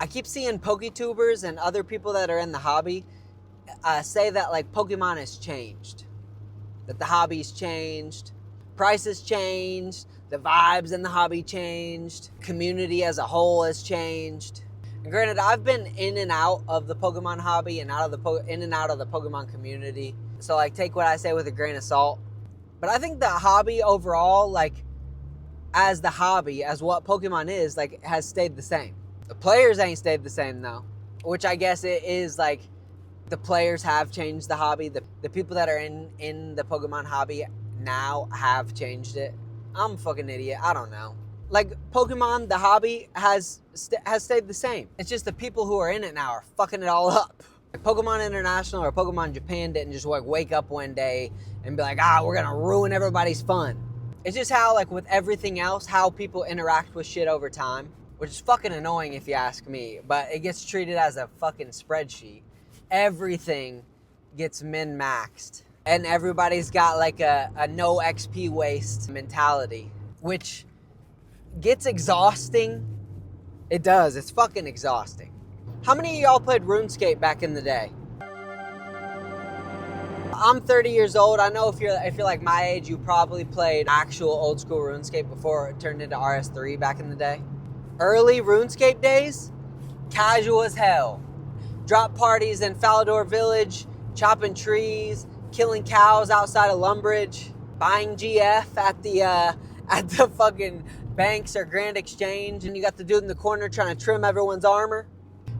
I keep seeing PokeTubers and other people that are in the hobby say that like Pokemon has changed, that the hobby's changed, prices changed, the vibes in the hobby changed, community as a whole has changed. And granted, I've been in and out of the Pokemon hobby and in and out of the Pokemon community, so like take what I say with a grain of salt. But I think the hobby overall, like as the hobby, as what Pokemon is, like has stayed the same. The players ain't stayed the same though, which I guess it is like the players have changed the hobby. The people that are in the Pokemon hobby now have changed it. I'm a fucking idiot. I don't know. Like Pokemon, the hobby has stayed the same. It's just the people who are in it now are fucking it all up. Like Pokemon International or Pokemon Japan didn't just like wake up one day and be like, we're gonna ruin everybody's fun. It's just how like with everything else, how people interact with shit over time, which is fucking annoying if you ask me, but it gets treated as a fucking spreadsheet. Everything gets min-maxed. And everybody's got like a no XP waste mentality, which gets exhausting. It does. It's fucking exhausting. How many of y'all played RuneScape back in the day? I'm 30 years old. I know if you're like my age, you probably played actual old school RuneScape before it turned into RS3 back in the day. Early RuneScape days, casual as hell. Drop parties in Falador Village, chopping trees, killing cows outside of Lumbridge, buying GF at the fucking banks or Grand Exchange, and you got the dude in the corner trying to trim everyone's armor.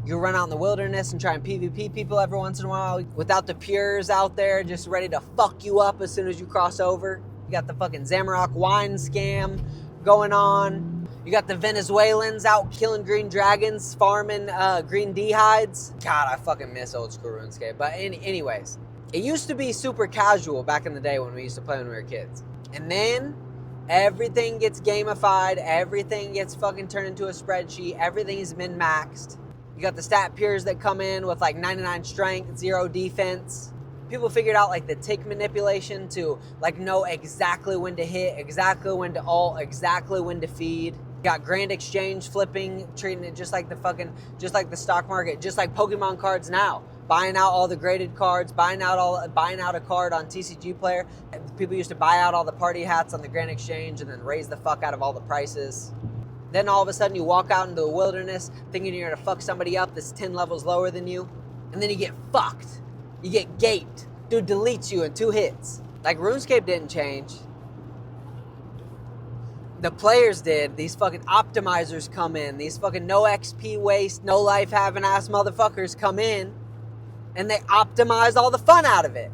You run out in the wilderness and try and PvP people every once in a while without the pures out there just ready to fuck you up as soon as you cross over. You got the fucking Zamorak wine scam going on. You got the Venezuelans out killing green dragons, farming green D-hides. God, I fucking miss old school RuneScape. But anyways, it used to be super casual back in the day when we used to play when we were kids. And then everything gets gamified. Everything gets fucking turned into a spreadsheet. Everything's min-maxed. You got the stat pures that come in with like 99 strength, 0 defense. People figured out like the tick manipulation to like know exactly when to hit, exactly when to ult, exactly when to feed. You got Grand Exchange flipping, treating it just like the stock market, just like Pokemon cards now. Buying out all the graded cards, buying out a card on TCG Player. People used to buy out all the party hats on the Grand Exchange and then raise the fuck out of all the prices. Then all of a sudden you walk out into the wilderness thinking you're gonna fuck somebody up that's 10 levels lower than you, and then you get fucked. You get gaped. Dude deletes you in 2 hits. Like RuneScape didn't change. The players did. These fucking optimizers come in. These fucking no XP waste, no life having ass motherfuckers come in, and they optimize all the fun out of it.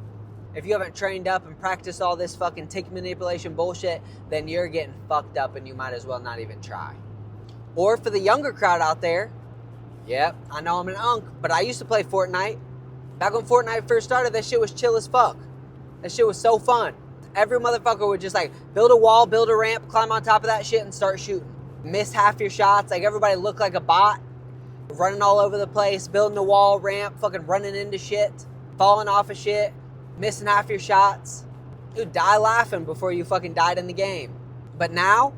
If you haven't trained up and practiced all this fucking tick manipulation bullshit, then you're getting fucked up and you might as well not even try. Or for the younger crowd out there, yep, I know I'm an unk, but I used to play Fortnite. Back when Fortnite first started, that shit was chill as fuck. That shit was so fun. Every motherfucker would just like build a wall, build a ramp, climb on top of that shit and start shooting. Miss half your shots. Like everybody looked like a bot. Running all over the place, building a wall, ramp, fucking running into shit, falling off of shit, missing half your shots. Dude, die laughing before you fucking died in the game. But now,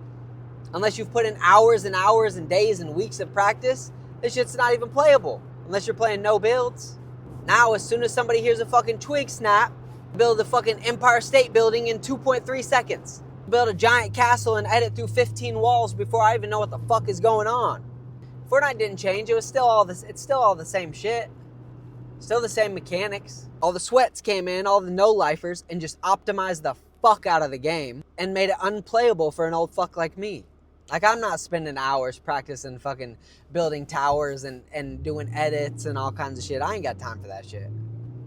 unless you've put in hours and hours and days and weeks of practice, this shit's not even playable. Unless you're playing no builds. Now, as soon as somebody hears a fucking twig snap, build a fucking Empire State Building in 2.3 seconds. Build a giant castle and edit through 15 walls before I even know what the fuck is going on. Fortnite didn't change. It's still all the same shit. Still the same mechanics. All the sweats came in, all the no-lifers, and just optimized the fuck out of the game and made it unplayable for an old fuck like me. Like, I'm not spending hours practicing fucking building towers and doing edits and all kinds of shit. I ain't got time for that shit.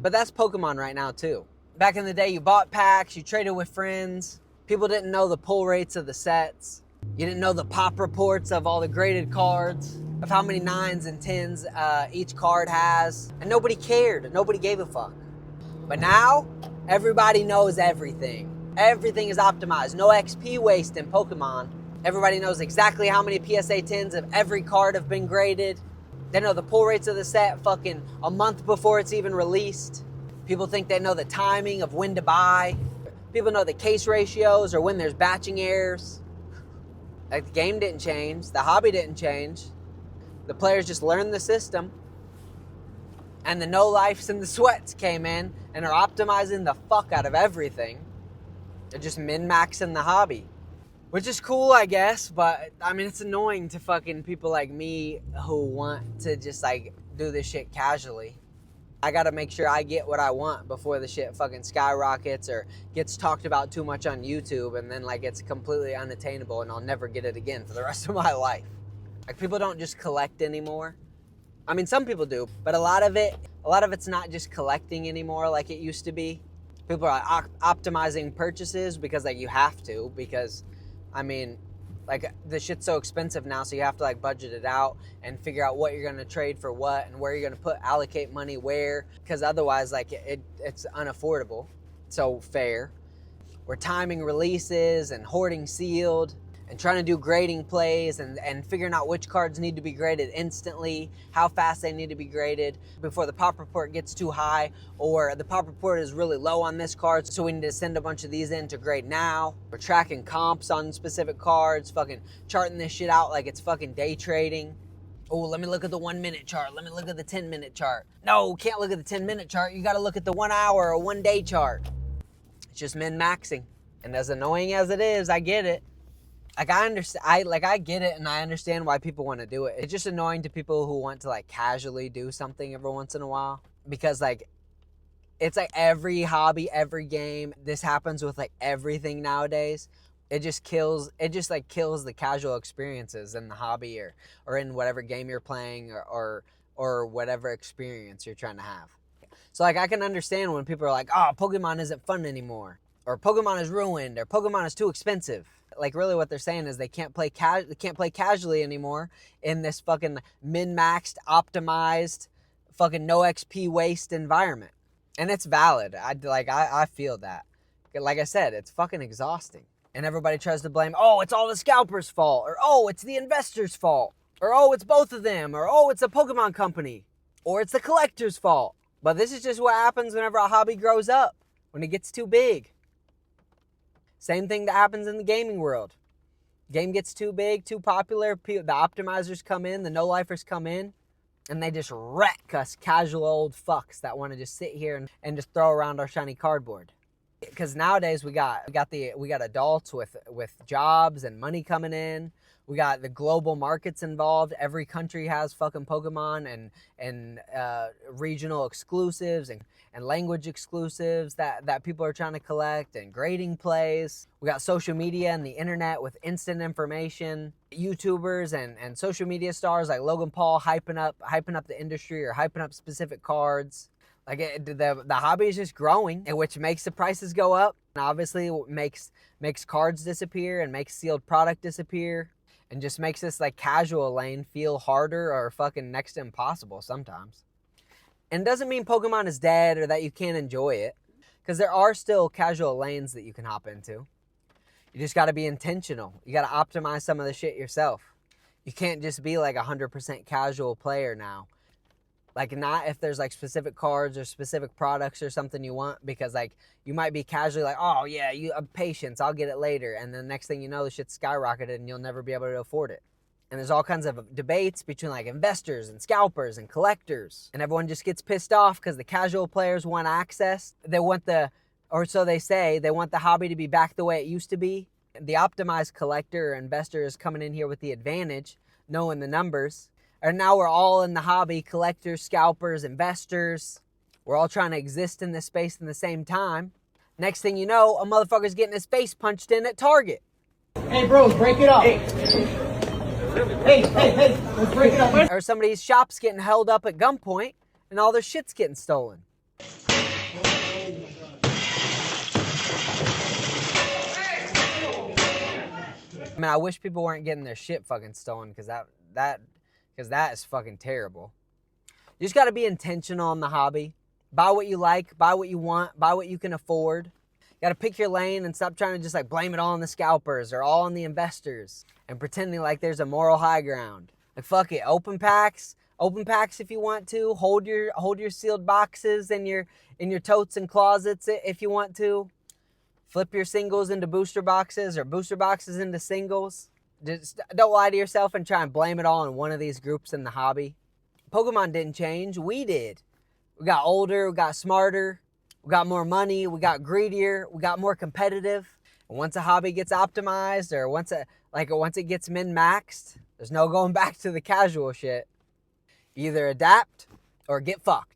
But that's Pokemon right now, too. Back in the day, you bought packs, you traded with friends. People didn't know the pull rates of the sets. You didn't know the pop reports of all the graded cards, of how many 9s and 10s each card has. And nobody cared. Nobody gave a fuck. But now, everybody knows everything. Everything is optimized. No XP waste in Pokemon. Everybody knows exactly how many PSA 10s of every card have been graded. They know the pull rates of the set fucking a month before it's even released. People think they know the timing of when to buy. People know the case ratios or when there's batching errors. Like, the game didn't change. The hobby didn't change. The players just learned the system, and the no-lifes and the sweats came in and are optimizing the fuck out of everything. They're just min-maxing the hobby. Which is cool, I guess, but, I mean, it's annoying to fucking people like me who want to just, like, do this shit casually. I gotta make sure I get what I want before the shit fucking skyrockets or gets talked about too much on YouTube, and then, like, it's completely unattainable and I'll never get it again for the rest of my life. Like, people don't just collect anymore. I mean, some people do, but a lot of it's not just collecting anymore like it used to be. People are optimizing purchases because, like, you have to, because, I mean, like, the shit's so expensive now, so you have to, like, budget it out and figure out what you're going to trade for what and where you're going to allocate money where, because otherwise, like, it's unaffordable. So fair. We're timing releases and hoarding sealed and trying to do grading plays and figuring out which cards need to be graded instantly, how fast they need to be graded before the pop report gets too high, or the pop report is really low on this card, so we need to send a bunch of these in to grade now. We're tracking comps on specific cards, fucking charting this shit out like it's fucking day trading. Oh, let me look at the 1 minute chart. Let me look at the 10 minute chart. No, can't look at the 10 minute chart. You gotta look at the 1 hour or 1 day chart. It's just min-maxing. And as annoying as it is, I get it. Like, I get it, and I understand why people want to do it. It's just annoying to people who want to, like, casually do something every once in a while. Because, like, it's like every hobby, every game, this happens with, like, everything nowadays. It just kills the casual experiences in the hobby or in whatever game you're playing or whatever experience you're trying to have. So, like, I can understand when people are like, oh, Pokemon isn't fun anymore. Or Pokemon is ruined, or Pokemon is too expensive. Like, really what they're saying is they can't play casually anymore in this fucking min-maxed, optimized, fucking no XP waste environment. And it's valid. I feel that. Like I said, it's fucking exhausting. And everybody tries to blame, oh, it's all the scalpers' fault, or oh, it's the investors' fault, or oh, it's both of them, or oh, it's a Pokemon company, or it's the collector's fault. But this is just what happens whenever a hobby grows up, when it gets too big. Same thing that happens in the gaming world. Game gets too big, too popular, the optimizers come in, the no-lifers come in, and they just wreck us casual old fucks that want to just sit here and just throw around our shiny cardboard. Because nowadays we got adults with jobs and money coming in. We got the global markets involved. Every country has fucking Pokemon and regional exclusives and language exclusives that people are trying to collect, and grading plays. We got social media and the internet with instant information. YouTubers and social media stars like Logan Paul hyping up the industry or hyping up specific cards. Like, the hobby is just growing, which makes the prices go up, and obviously makes cards disappear and makes sealed product disappear, and just makes this, like, casual lane feel harder or fucking next to impossible sometimes. And it doesn't mean Pokemon is dead or that you can't enjoy it, because there are still casual lanes that you can hop into. You just got to be intentional. You got to optimize some of the shit yourself. You can't just be like 100% casual player now. Like, not if there's, like, specific cards or specific products or something you want, because, like, you might be casually like, oh, yeah, you have patience, I'll get it later. And then the next thing you know, the shit's skyrocketed and you'll never be able to afford it. And there's all kinds of debates between, like, investors and scalpers and collectors. And everyone just gets pissed off because the casual players want access. They want or so they say, they want the hobby to be back the way it used to be. The optimized collector or investor is coming in here with the advantage, knowing the numbers. And now we're all in the hobby, collectors, scalpers, investors. We're all trying to exist in this space in the same time. Next thing you know, a motherfucker's getting his face punched in at Target. Hey, bros, break it up. Hey, let's break it up. Or somebody's shop's getting held up at gunpoint and all their shit's getting stolen. I mean, I wish people weren't getting their shit fucking stolen, because that is fucking terrible. You just got to be intentional in the hobby. Buy what you like, buy what you want, buy what you can afford. You got to pick your lane and stop trying to just, like, blame it all on the scalpers or all on the investors and pretending like there's a moral high ground. Like, fuck it, open packs if you want to. Hold your sealed boxes in your totes and closets if you want to. Flip your singles into booster boxes or booster boxes into singles. Just don't lie to yourself and try and blame it all on one of these groups in the hobby. Pokemon didn't change. We did. We got older. We got smarter. We got more money. We got greedier. We got more competitive. And once a hobby gets optimized, or once it gets min-maxed, there's no going back to the casual shit. Either adapt or get fucked.